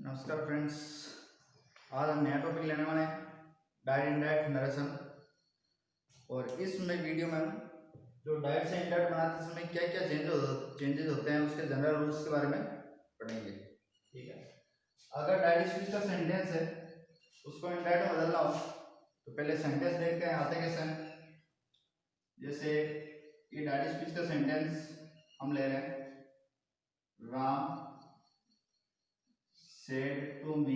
नमस्कार फ्रेंड्स। आज हम नया टॉपिक लेने वाले हैं डायरेक्ट इनडायरेक्ट नरेशन। और इसमें वीडियो में हम जो डायरेक्ट से इनडायरेक्ट बनाते समय क्या क्या चेंजेस होते हैं उसके जनरल रूल्स के बारे में पढ़ेंगे। ठीक है, अगर डायरेक्ट स्पीच का सेंटेंस है उसको इनडायरेक्ट में बदलना हो तो पहले सेंटेंस देखते हैं आते कैसे हैं। जैसे ये डायरेक्ट स्पीच का सेंटेंस हम ले रहे हैं, Ram said to me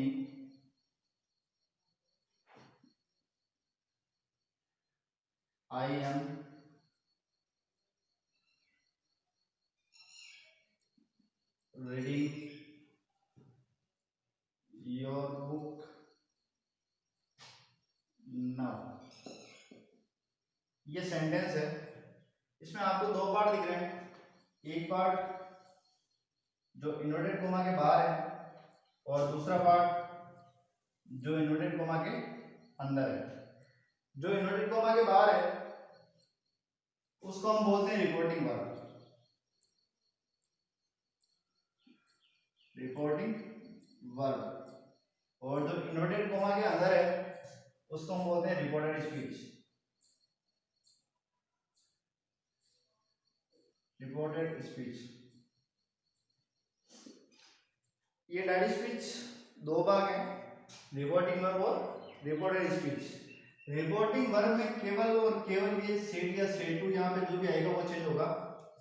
I am reading your book now। ये सेंटेंस है, इसमें आपको दो पार्ट दिख रहे हैं। एक पार्ट जो इन्वर्टेड कोमा के बाहर है और दूसरा पार्ट जो इन्वर्टेड कोमा के अंदर है। जो इन्वर्टेड कोमा के बाहर है उसको हम बोलते हैं रिपोर्टिंग वर्ब। Reporting verb. और जो इन्वर्टेड कोमा के अंदर है उसको हम बोलते हैं रिपोर्टेड स्पीच। Reported speech. ये डायरेक्ट स्पीच दो भाग हैं, रिपोर्टिंग वर्ब और रिपोर्टेड स्पीच। रिपोर्टिंग वर्ब में केवल और केवल ये सेड या सेड टू यहाँ पे जो भी आएगा वो चेंज होगा।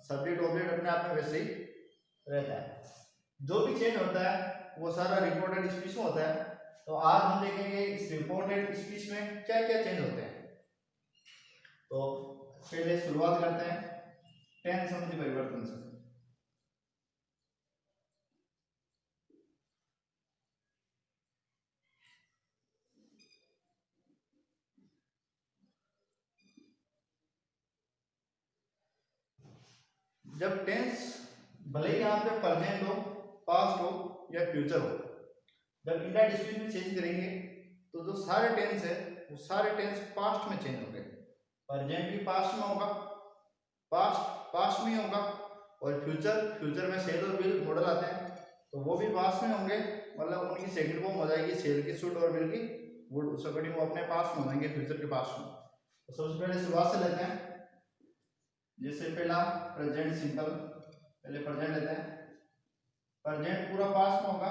सब्जेक्ट ऑब्जेक्ट अपने आप में वैसे ही रहता है। जो भी चेंज होता है वो सारा रिपोर्टेड स्पीच में होता है। तो आज हम देखेंगे इस रिपोर्टेड स्पीच में क्या क्या चेंज होते हैं। तो पहले शुरुआत करते हैं टेंस संबंधी परिवर्तन से। जब टेंस भले ही यहाँ पे प्रेजेंट हो, पास्ट हो या फ्यूचर हो, जब इंडायरेक्ट स्पीच में चेंज करेंगे तो जो सारे टेंस है वो सारे टेंस पास्ट में चेंज होंगे। प्रेजेंट भी पास्ट में होगा, पास्ट में होगा, और फ्यूचर में सेल और विल मॉडल आते हैं तो वो भी पास्ट में होंगे। मतलब उनकी सेकंड फॉर्म हो जाएगी सेल की, शुड और विल की वुड, उस अकॉर्डिंग वो अपने पास्ट में हो जाएंगे, फ्यूचर के पास्ट में। तो सबसे पहले शुरुआत से लेते हैं। जैसे पहला प्रेजेंट सिंपल, पहले प्रेजेंट लेते हैं। प्रेजेंट पूरा पास्ट में होगा,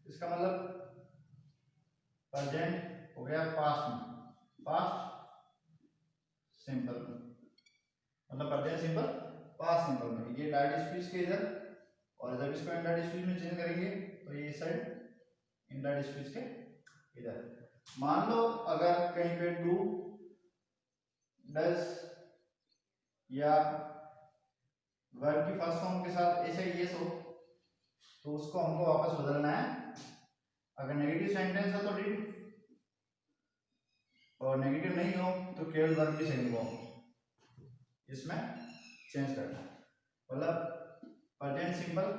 इसका मतलब प्रेजेंट हो गया पास्ट में, पास्ट सिंपल मतलब प्रेजेंट सिंपल पास्ट सिंपल में। ये डायरेक्ट स्पीच के इधर, और जब इसको इनडायरेक्ट स्पीच में चेंज करेंगे तो ये साइड इनडायरेक्ट स्पीच के इधर। मान लो अगर कहीं पे डू, डज या वर्ब की फर्स्ट फॉर्म के साथ ऐसे यस हो तो उसको हमको वापस बदलना है। अगर नेगेटिव सेंटेंस है तो डिड, और नेगेटिव नहीं हो तो केवल वर्ब की सेकंड फॉर्म, इसमें चेंज करना है। मतलब प्रेजेंट सिंपल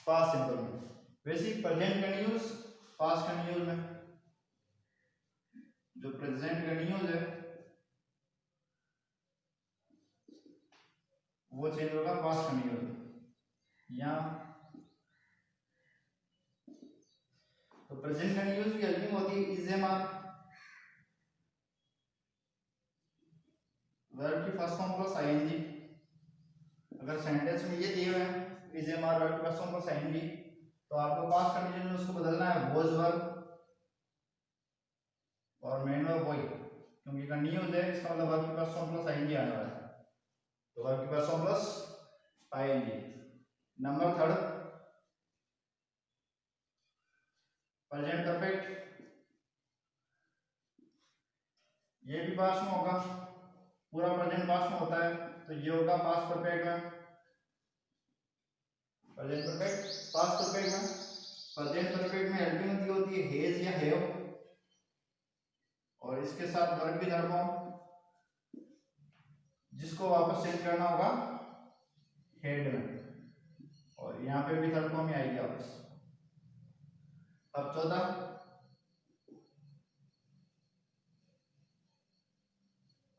पास्ट सिंपल में, वैसे प्रेजेंट कंटिन्यूअस पास्ट कंटिन्यूअस में। जो प्रेजेंट कंटिन्यूअस है वो चेंज होगा पास्ट कंटिन्यूअस या तो प्रेजेंट कंटिन्यूअस की हेल्पिंग होती है इज एम आर, वर्ब की फर्स्ट फॉर्म प्लस आईएनजी। अगर सेंटेंस में ये दिए हुए हैं इज एम आर वर्ब की फर्स्ट फॉर्म प्लस आईएनजी तो आपको पास्ट कंडीशन में उसको बदलना है वाज वर्ब और मेन वर्ब वही, क्योंकि कंटिन्यूअस है इसका मतलब वर्ब की फर्स्ट फॉर्म प्लस आईएनजी आने वाला है। तो वर्ब की first form plus ING. Number third present perfect, ये भी पास्ट में होगा, पूरा प्रेजेंट पास्ट में होता है तो ये होगा पास्ट परफेक्ट में। प्रेजेंट परफेक्ट पास्ट परफेक्ट में, प्रेजेंट परफेक्ट में हेल्पिंग होती है हेज या हैव, और इसके साथ वर्ब भी धर्म जिसको वापस चेंज करना होगा हेड में, और यहाँ पे भी थर्ड फॉर्म ही आएगी वापस। अब चौथा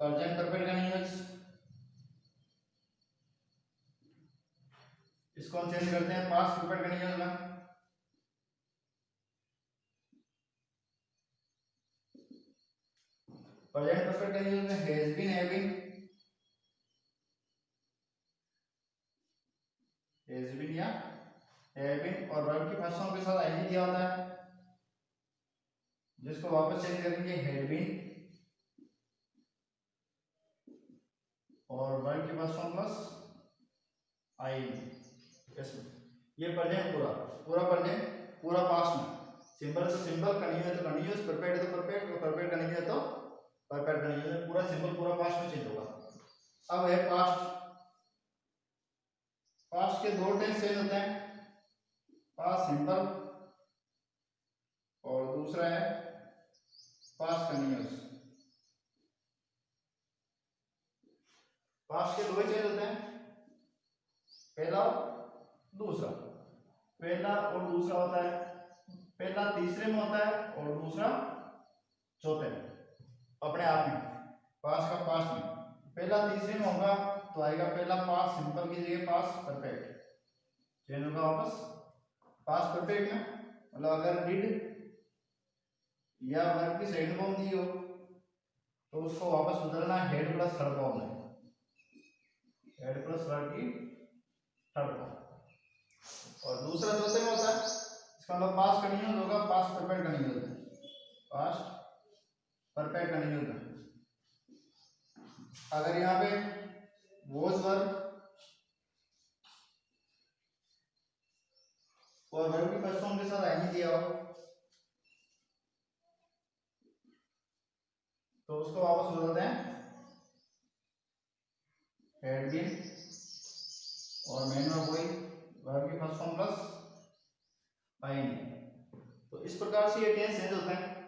प्रेजेंट परफेक्ट कंटीन्यूअस, इसको हम चेंज करते हैं पास्ट परफेक्ट कंटीन्यूअस में। प्रेजेंट परफेक्ट कंटिन्यूअस में हैज बीन, हैज बीन या हैव बीन, और वर्ब की फर्स्ट फॉर्म के साथ आईएनजी दिया होता है, जिसको वापस चेंज करेंगे हैड बीन, और वर्ब की फर्स्ट फॉर्म प्लस आईएनजी। ये प्रेजेंट पूरा पूरा प्रेजेंट पूरा पास्ट में, सिंपल से सिंपल, कंटिन्यूअस है तो कंटिन्यूअस, परफेक्ट है तो परफेक्ट, और परफेक्ट कंटिन्यूअस है तो परफेक्ट कंटिन्यूअस, पूरा सिंपल पूरा पास्ट में चेंज होगा। अब है पास्ट। पास्ट के दो टेंस चेंज होते हैं, पास्ट सिंपल और दूसरा है पास्ट कंटिन्यूअस। पास्ट के दो ही चेंज होते हैं, पहला दूसरा। पहला और दूसरा होता है, पहला तीसरे में होता है और दूसरा चौथे में, अपने आप में, पास्ट का पास्ट में। पहला तीसरे में होगा तो आएगा पहला पास्ट सिंपल की जगह पास्ट परफेक्ट, चेंज होगा वापस पास्ट परफेक्ट में। मतलब अगर डिड या वर्ब की सेकंड फॉर्म दी हो तो उसको वापस बदलना हेड प्लस थर्ड फॉर्म में, हेड प्लस वर्ब की थर्ड फॉर्म। और दूसरा चौथे में होता है, इसका मतलब पास्ट कंटिन्यूअस होगा, past perfect continuous, past perfect continuous. अगर यहाँ पे वॉज वर्ब और वर्ब की फर्स्ट फॉर्म के साथ आईएनजी दिया हो तो उसको वापस बदलते हैं हैड बीन, और मेन वर्ब वही, वर्ब की फर्स्ट फॉर्म प्लस आईएनजी। तो इस प्रकार से ये टेंस चेंज होता है।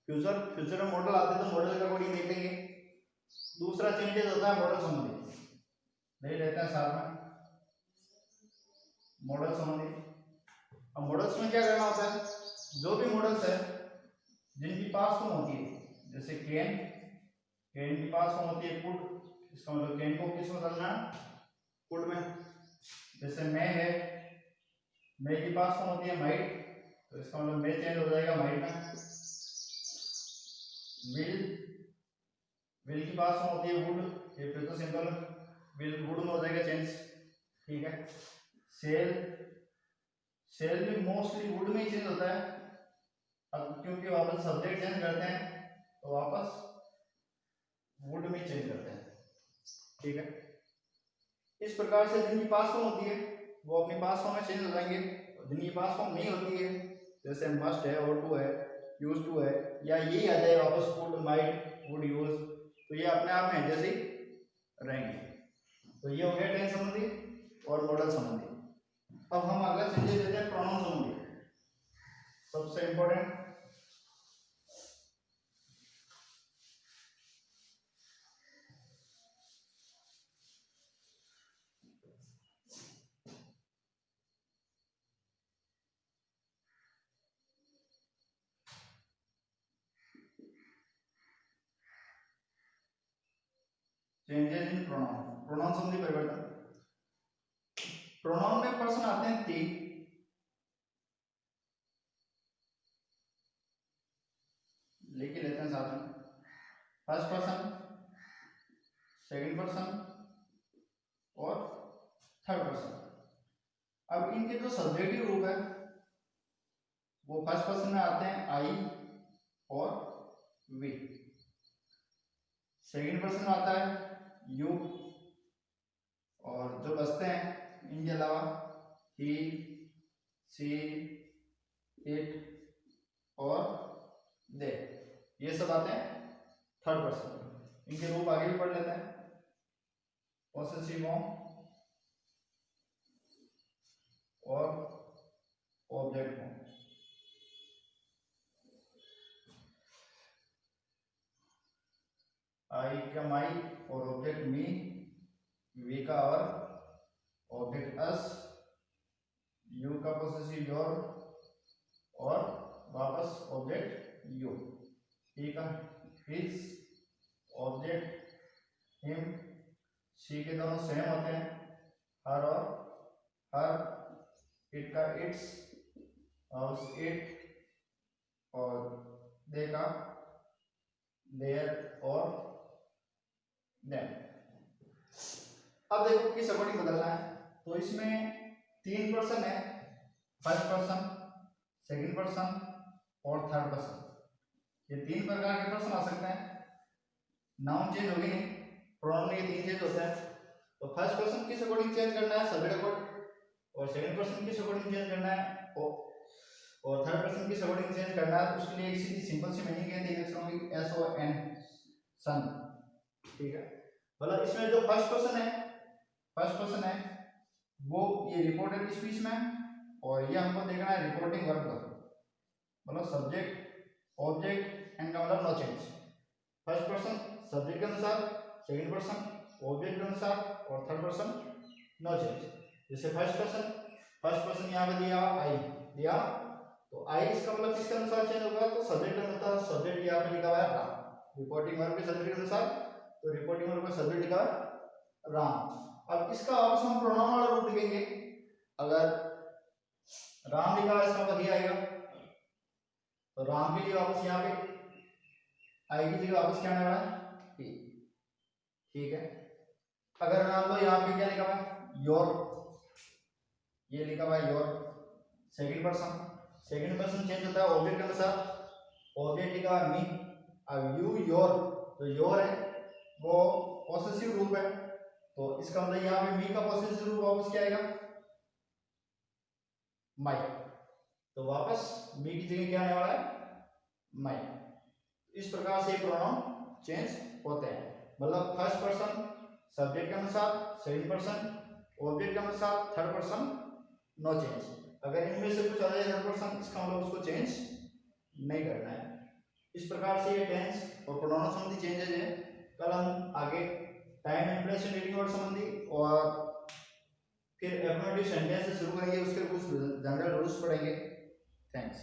फ्यूचर में मॉडल आते हैं तो मॉडल का अकॉर्डिंग देखेंगे। दूसरा चेंजेस होता है मॉडल संबंधी, नहीं लेते हैं साथ में मॉडल संबंधी। अब मॉडल्स में क्या करना होता है, जो भी मॉडल्स है जिनकी पास्ट फॉर्म होती है, जैसे कैन, कैन की पास्ट फॉर्म होती है कुड, इसका मतलब कैन को किस में बदलना है, कुड में। जैसे मैं है, मैं की पास्ट फॉर्म होती है माइट, तो इसका मतलब मैं चेंज हो जाएगा माइट में। विल, विल की पास्ट फॉर्म होती है वुड, ये फिर तो सिंपल विल वुड में हो जाएगा चेंज, ठीक है। सेल, सेल भी मोस्टली वुड में ही चेंज होता है। अब क्योंकि वापस सब्जेक्ट चेंज करते हैं तो वापस वुड में चेंज करते हैं, ठीक है। इस प्रकार से जिनकी पास फॉर्म होती है वो अपनी पास फॉर्म में चेंज हो जाएंगे, जिनकी पास फॉर्म नहीं होती है जैसे मस्ट है, और टू है, यूज टू है, या यही आ जाए वापस वुड, माइट, वुड यूज, तो ये अपने आप में जैसे ही रहेंगे। तो ये हो गया टेंस संबंधी और मॉडल संबंधी। अब हम अगला चेंजेस लेते हैं प्रोनाउन संबंधी, सबसे important. Changes in pronoun, pronoun संबंधी परिवर्तन। प्रोनाउन में पर्सन आते हैं तीन, लिख लेते हैं साथ में। फर्स्ट पर्सन, सेकंड पर्सन और थर्ड पर्सन। अब इनके जो सब्जेक्टिव रूप है वो फर्स्ट पर्सन में आते हैं आई और वी, सेकंड पर्सन में आता है यू, और जो बचते हैं इनके अलावा ही, सी, इट और दे, ये सब आते हैं थर्ड पर्सन। इनके रूप आगे भी पढ़ लेते हैं। पॉसेसिव फॉर्म और ऑब्जेक्ट फॉर्म। आई का माई और ऑब्जेक्ट मी, वी का और ऑब्जेक्ट अस, यू का पॉसेसिव योर और वापस ऑब्जेक्ट यू, ही का हिज, ऑब्जेक्ट हिम, सी के दोनों सेम होते हैं, हर और हर, इट का इट्स और इट, और दे का देयर और देम। अब देखो किस अकॉर्डिंग बदलना है। तो इसमें 3 पर्सन है, फर्स्ट पर्सन, सेकंड पर्सन और थर्ड पर्सन। ये 3 प्रकार के पर्सन आ सकते हैं। नाउन चेंज होगी नहीं, प्रोनाउन में ये 3 चेंज होता है। तो फर्स्ट पर्सन किस अकॉर्डिंग चेंज करना है, सब्जेक्ट अकॉर्डिंग, और सेकंड पर्सन किस अकॉर्डिंग चेंज करना है और थर्ड पर्सन किस अकॉर्डिंग चेंज करना है। उसके लिए एक सीधी सिंपल सी मीनिंग है, देख सकते हो एस ओ एन, सन, ठीक है। मतलब इसमें जो फर्स्ट पर्सन है वो ये रिपोर्टेड स्पीच में, और ये हमको देखना है रिपोर्टिंग वर्ब का, मतलब सब्जेक्ट ऑब्जेक्ट एंड का मतलब no change. First person subject के अनुसार, सेकंड पर्सन ऑब्जेक्ट के अनुसार और थर्ड पर्सन नो चेंज। जैसे फर्स्ट पर्सन यहाँ पे दिया आई दिया, तो आई इसका मतलब किसके अनुसार चेंज होगा, तो सब्जेक्ट के अनुसार। सब्जेक्ट यहाँ पे लिखा हुआ है राम, रिपोर्टिंग वर्ब के सब्जेक्ट के अनुसार, तो रिपोर्टिंग वर्ब का सब्जेक्ट लिखा है राम। अब इसका वापस हम प्रोनाउन वाला रूप लिखेंगे। अगर राम लिखा है इसका मतलब ये आएगा, तो राम के लिए वापस यहाँ पे आई की जगह वापस क्या आने वाला है, ठीक है। अगर मान लो यहाँ पे क्या लिखा हुआ है योर, ये लिखा हुआ है योर, सेकंड पर्सन चेंज होता है ऑब्जेक्ट के अनुसार, ऑब्जेक्ट लिखा है मी। अब यू योर, तो योर है वो पॉसेसिव रूप है, तो इसका मतलब यहाँ पे मी का पॉसेसिव रूप वापस क्या आएगा, माई। तो वापस मी की जगह क्या आने वाला है, माई। इस प्रकार से प्रोनाउन चेंज होते हैं। मतलब फर्स्ट पर्सन सब्जेक्ट के अनुसार, सेकंड पर्सन ऑब्जेक्ट के अनुसार, थर्ड पर्सन नो चेंज। अगर इनमें से कुछ आ जाए थर्ड पर्सन, इसका मतलब उसको चेंज नहीं करना है। इस प्रकार से ये टेंस और प्रोनाउन संबंधी चेंजेस है। कल हम आगे time and place and reading word संबंधी और फिर एफर्मेटिव सेंटेंस से शुरू करेंगे, उसके कुछ जनरल रूल्स पढ़ेंगे। थैंक्स।